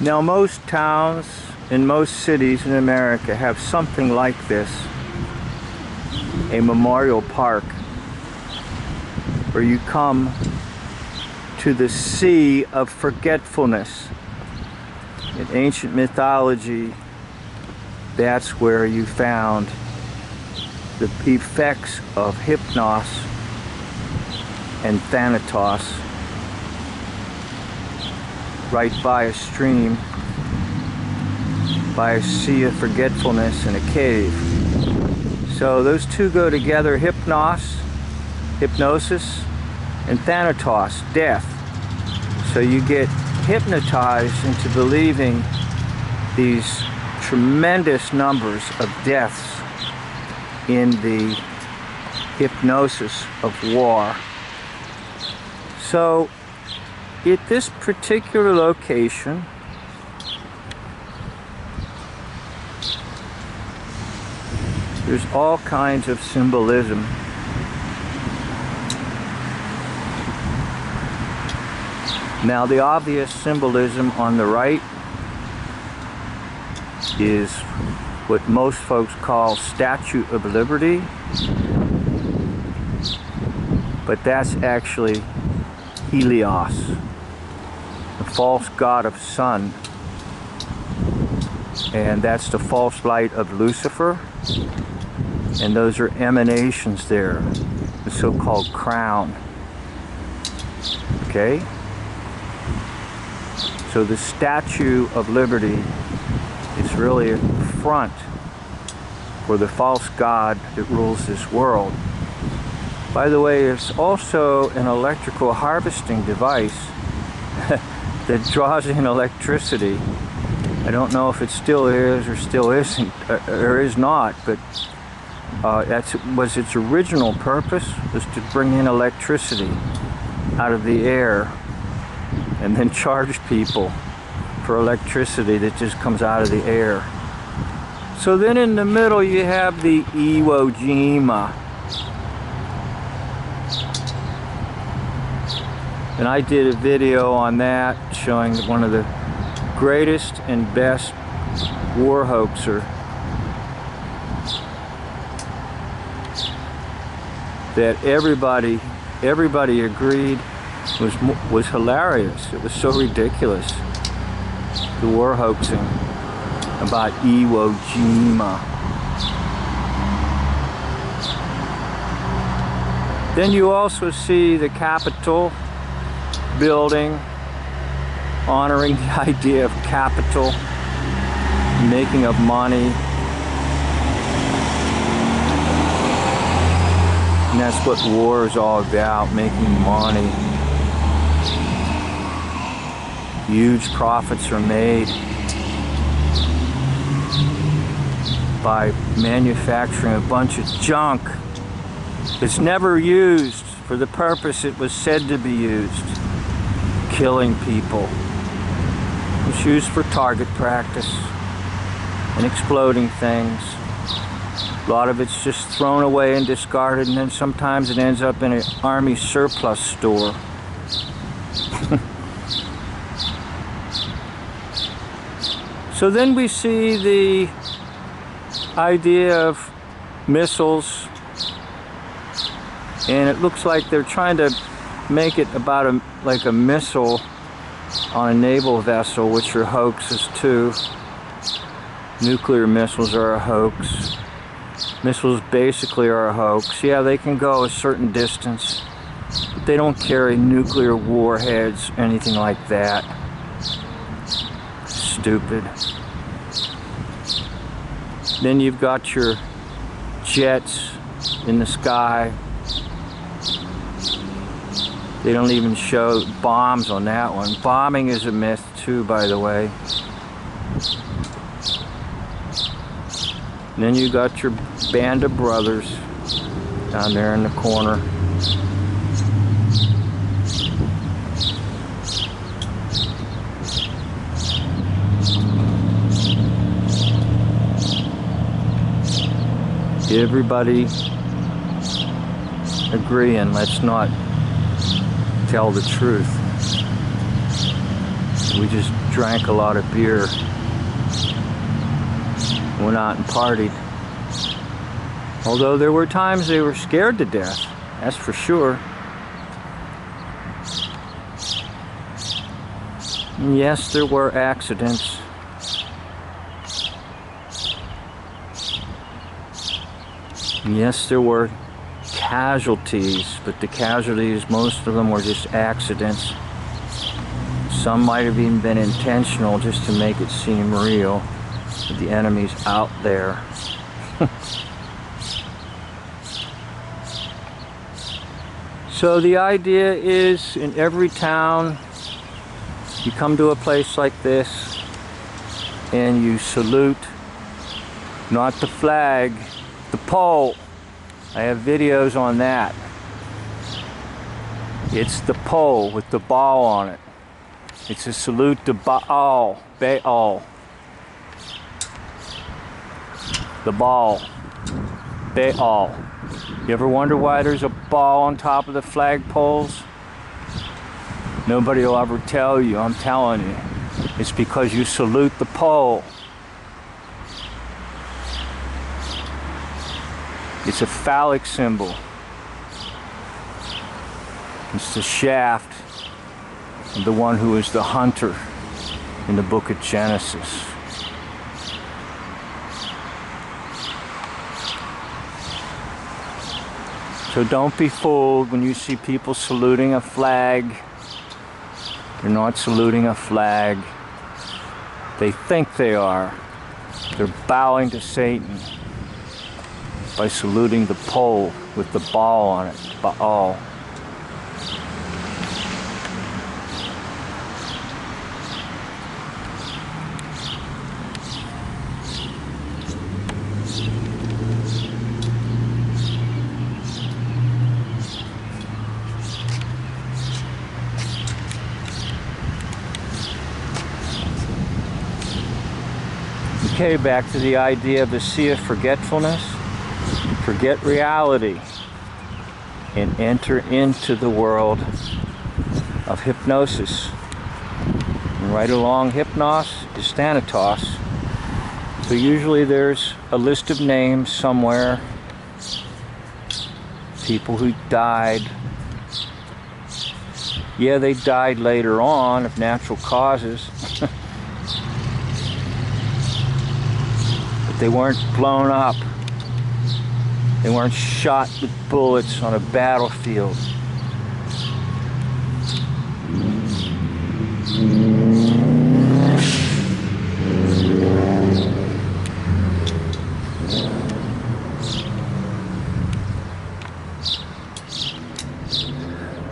Now, most towns and most cities in America have something like this, a memorial park, where you come to the sea of forgetfulness. In ancient mythology, that's where you found the effects of Hypnos and Thanatos, right by a stream, by a sea of forgetfulness in a cave. So those two go together: hypnosis, and Thanatos, death. So you get hypnotized into believing these tremendous numbers of deaths in the hypnosis of war. So at this particular location, there's all kinds of symbolism. Now, the obvious symbolism on the right is what most folks call Statue of Liberty, but that's actually Helios, the false god of sun, and that's the false light of Lucifer, and those are emanations there, the so-called crown. Okay? So the Statue of Liberty is really a front for the false god that rules this world. By the way, it's also an electrical harvesting device that draws in electricity. I don't know if it still is or still isn't, or is not, but that was its original purpose, was to bring in electricity out of the air and then charge people for electricity that just comes out of the air. So then in the middle you have the Iwo Jima. And I did a video on that showing one of the greatest and best war hoaxer that everybody agreed was hilarious. It was so ridiculous, the war hoaxing about Iwo Jima. Then you also see the Capitol building, honoring the idea of capital, making of money. And that's what war is all about, making money. Huge profits are made by manufacturing a bunch of junk that's never used for the purpose it was said to be used. Killing people. It's used for target practice and exploding things. A lot of it's just thrown away and discarded, and then sometimes it ends up in an army surplus store. So then we see the idea of missiles, and it looks like they're trying to make it about like a missile on a naval vessel, which are hoaxes too. Nuclear missiles are a hoax. Missiles basically are a hoax. Yeah, they can go a certain distance, but they don't carry nuclear warheads, anything like that. Stupid. Then you've got your jets in the sky. They don't even show bombs on that one. Bombing is a myth too, by the way. And then you got your band of brothers down there in the corner. Everybody agreeing, let's not tell the truth. We just drank a lot of beer, went out and partied. Although there were times they were scared to death, that's for sure. And yes, there were accidents. And yes, there were casualties, but the casualties, most of them were just accidents. Some might have even been intentional just to make it seem real, that the enemy's out there. So the idea is, in every town, you come to a place like this and you salute not the flag, the pole. I have videos on that. It's the pole with the ball on it. It's a salute to Baal, Baal. The ball, Baal. You ever wonder why there's a ball on top of the flagpoles? Nobody will ever tell you, I'm telling you. It's because you salute the pole. It's a phallic symbol. It's the shaft of the one who is the hunter in the book of Genesis. So don't be fooled when you see people saluting a flag. They're not saluting a flag. They think they are. They're bowing to Satan by saluting the pole with the ball on it, Baal. Okay, back to the idea of the sea of forgetfulness. Forget reality and enter into the world of hypnosis. And right along hypnos is thanatos. So usually there's a list of names somewhere. People who died. Yeah, they died later on of natural causes. They weren't blown up. They weren't shot with bullets on a battlefield.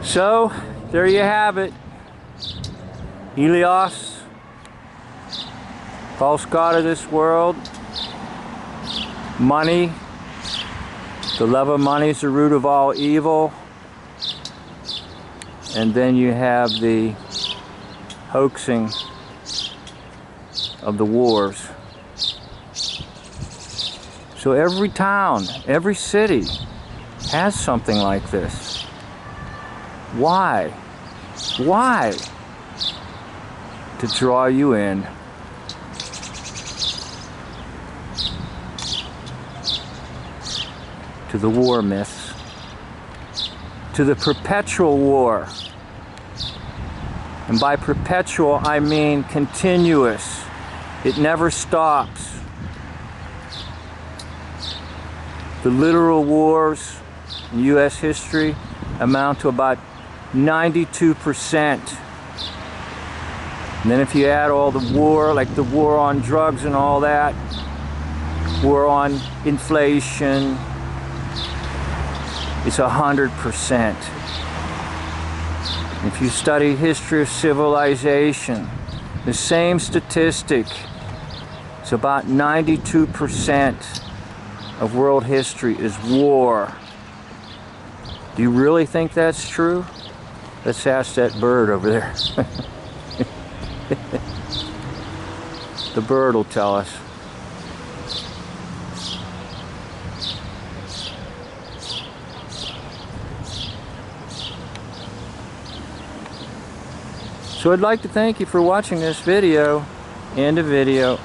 So, there you have it. Helios, false god of this world. Money, the love of money is the root of all evil. And then you have the hoaxing of the wars. So every town, every city has something like this. Why? Why? To draw you in. To the war myths, to the perpetual war. And by perpetual, I mean continuous. It never stops. The literal wars in U.S. history amount to about 92%. And then if you add all the war, like the war on drugs and all that, war on inflation, it's 100%. If you study history of civilization, the same statistic, it's about 92% of world history is war. Do you really think that's true? Let's ask that bird over there. The bird will tell us. So I'd like to thank you for watching this video. End of video.